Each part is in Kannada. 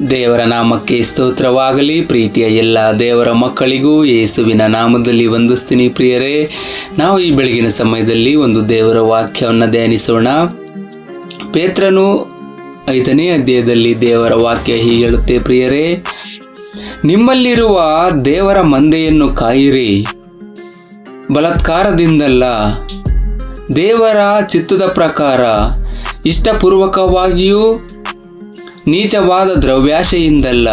ದೇವರ ನಾಮಕ್ಕೆ ಸ್ತೋತ್ರವಾಗಲಿ. ಪ್ರೀತಿಯ ಎಲ್ಲ ದೇವರ ಮಕ್ಕಳಿಗೂ ಯೇಸುವಿನ ನಾಮದಲ್ಲಿ ವಂದಿಸ್ತೀನಿ. ಪ್ರಿಯರೇ, ನಾವು ಈ ಬೆಳಗಿನ ಸಮಯದಲ್ಲಿ ಒಂದು ದೇವರ ವಾಕ್ಯವನ್ನು ಧ್ಯಾನಿಸೋಣ. ಪೇತ್ರನು 5ನೇ ಅಧ್ಯಾಯದಲ್ಲಿ ದೇವರ ವಾಕ್ಯ ಹೀಗೆ ಹೇಳುತ್ತೆ. ಪ್ರಿಯರೇ, ನಿಮ್ಮಲ್ಲಿರುವ ದೇವರ ಮಂದೆಯನ್ನು ಕಾಯಿರಿ, ಬಲಾತ್ಕಾರದಿಂದಲ್ಲ, ದೇವರ ಚಿತ್ತದ ಪ್ರಕಾರ ಇಷ್ಟಪೂರ್ವಕವಾಗಿಯೂ ನೀಚವಾದ ದ್ರವ್ಯಾಶೆಯಿಂದಲ್ಲ,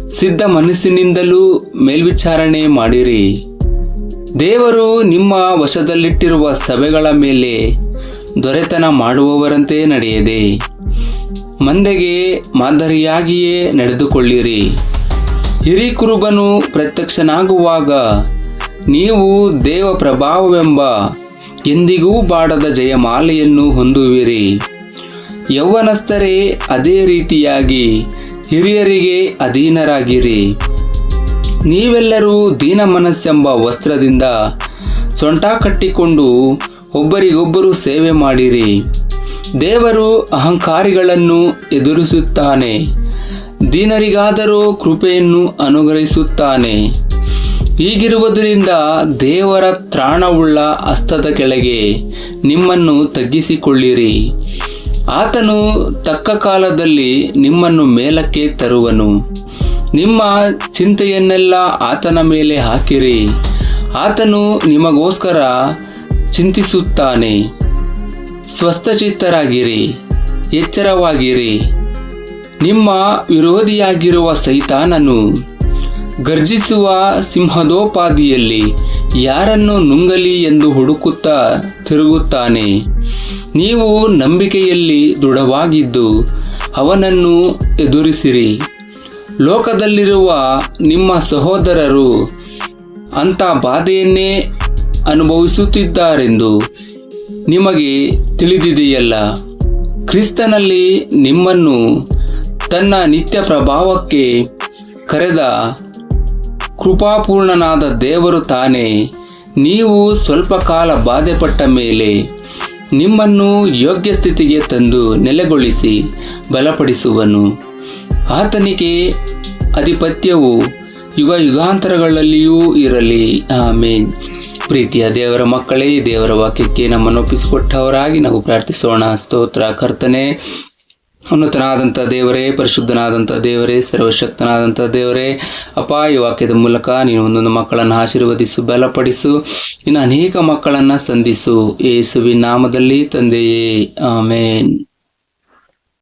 ಸಿದ್ಧ ಮನಸ್ಸಿನಿಂದಲೂ ಮೇಲ್ವಿಚಾರಣೆ ಮಾಡಿರಿ. ದೇವರು ನಿಮ್ಮ ವಶದಲ್ಲಿಟ್ಟಿರುವ ಸಭೆಗಳ ಮೇಲೆ ದೊರೆತನ ಮಾಡುವವರಂತೆ ನಡೆಯದೆ ಮಂದೆಗೆ ಮಾದರಿಯಾಗಿಯೇ ನಡೆದುಕೊಳ್ಳಿರಿ. ಹಿರೀಕುರುಬನು ಪ್ರತ್ಯಕ್ಷನಾಗುವಾಗ ನೀವು ದೇವ ಪ್ರಭಾವವೆಂಬ ಎಂದಿಗೂ ಬಾಡದ ಜಯಮಾಲೆಯನ್ನು ಹೊಂದುವಿರಿ. ಯೌವನಸ್ಥರೇ, ಅದೇ ರೀತಿಯಾಗಿ ಹಿರಿಯರಿಗೆ ಅಧೀನರಾಗಿರಿ. ನೀವೆಲ್ಲರೂ ದೀನ ಮನಸ್ಸೆಂಬ ವಸ್ತ್ರದಿಂದ ಸೊಂಟ ಕಟ್ಟಿಕೊಂಡು ಒಬ್ಬರಿಗೊಬ್ಬರು ಸೇವೆ ಮಾಡಿರಿ. ದೇವರು ಅಹಂಕಾರಿಗಳನ್ನು ಎದುರಿಸುತ್ತಾನೆ, ದೀನರಿಗಾದರೂ ಕೃಪೆಯನ್ನು ಅನುಗ್ರಹಿಸುತ್ತಾನೆ. ಹೀಗಿರುವುದರಿಂದ ದೇವರ ತ್ರಾಣವುಳ್ಳ ಹಸ್ತದ ಕೆಳಗೆ ನಿಮ್ಮನ್ನು ತಗ್ಗಿಸಿಕೊಳ್ಳಿರಿ. ಆತನು ತಕ್ಕ ಕಾಲದಲ್ಲಿ ನಿಮ್ಮನ್ನು ಮೇಲಕ್ಕೆ ತರುವನು. ನಿಮ್ಮ ಚಿಂತೆಯನ್ನೆಲ್ಲ ಆತನ ಮೇಲೆ ಹಾಕಿರಿ, ಆತನು ನಿಮಗೋಸ್ಕರ ಚಿಂತಿಸುತ್ತಾನೆ. ಸ್ವಸ್ಥಚಿತ್ತರಾಗಿರಿ, ಎಚ್ಚರವಾಗಿರಿ. ನಿಮ್ಮ ವಿರೋಧಿಯಾಗಿರುವ ಸೈತಾನನು ಗರ್ಜಿಸುವ ಸಿಂಹದೋಪಾದಿಯಲ್ಲಿ ಯಾರನ್ನು ನುಂಗಲಿ ಎಂದು ಹುಡುಕುತ್ತಾ ತಿರುಗುತ್ತಾನೆ. ನೀವು ನಂಬಿಕೆಯಲ್ಲಿ ದೃಢವಾಗಿದ್ದು ಅವನನ್ನು ಎದುರಿಸಿರಿ. ಲೋಕದಲ್ಲಿರುವ ನಿಮ್ಮ ಸಹೋದರರು ಅಂಥ ಬಾಧೆಯನ್ನೇ ಅನುಭವಿಸುತ್ತಿದ್ದಾರೆಂದು ನಿಮಗೆ ತಿಳಿದಿದೆಯಲ್ಲ. ಕ್ರಿಸ್ತನಲ್ಲಿ ನಿಮ್ಮನ್ನು ತನ್ನ ನಿತ್ಯ ಪ್ರಭಾವಕ್ಕೆ ಕರೆದ ಕೃಪಾಪೂರ್ಣನಾದ ದೇವರು ತಾನೇ ನೀವು ಸ್ವಲ್ಪ ಕಾಲ ಬಾಧೆಪಟ್ಟ ಮೇಲೆ ನಿಮ್ಮನ್ನು ಯೋಗ್ಯ ಸ್ಥಿತಿಗೆ ತಂದು ನೆಲೆಗೊಳಿಸಿ ಬಲಪಡಿಸುವನು. ಆತನಿಗೆ ಅಧಿಪತ್ಯವು ಯುಗ ಯುಗಾಂತರಗಳಲ್ಲಿಯೂ ಇರಲಿ. ಆಮೇನ್. ಪ್ರೀತಿಯ ದೇವರ ಮಕ್ಕಳೇ, ದೇವರ ವಾಕ್ಯಕ್ಕೆ ನಮ್ಮನ್ನು ಒಪ್ಪಿಸಿಕೊಟ್ಟವರಾಗಿ ನಾವು ಪ್ರಾರ್ಥಿಸೋಣ. ಸ್ತೋತ್ರ. ಕರ್ತನೇ, ಉನ್ನತನಾದಂಥ ದೇವರೇ, ಪರಿಶುದ್ಧನಾದಂಥ ದೇವರೇ, ಸರ್ವಶಕ್ತನಾದಂಥ ದೇವರೇ, ಅಪ್ಪ, ಈ ವಾಕ್ಯದ ಮೂಲಕ ನೀನು ಒಂದೊಂದು ಮಕ್ಕಳನ್ನು ಆಶೀರ್ವದಿಸು, ಬಲಪಡಿಸು. ಇನ್ನು ಅನೇಕ ಮಕ್ಕಳನ್ನು ಸಂಧಿಸು. ಯೇಸುವಿನ ನಾಮದಲ್ಲಿ ತಂದೆಯೇ, ಆಮೇನ್.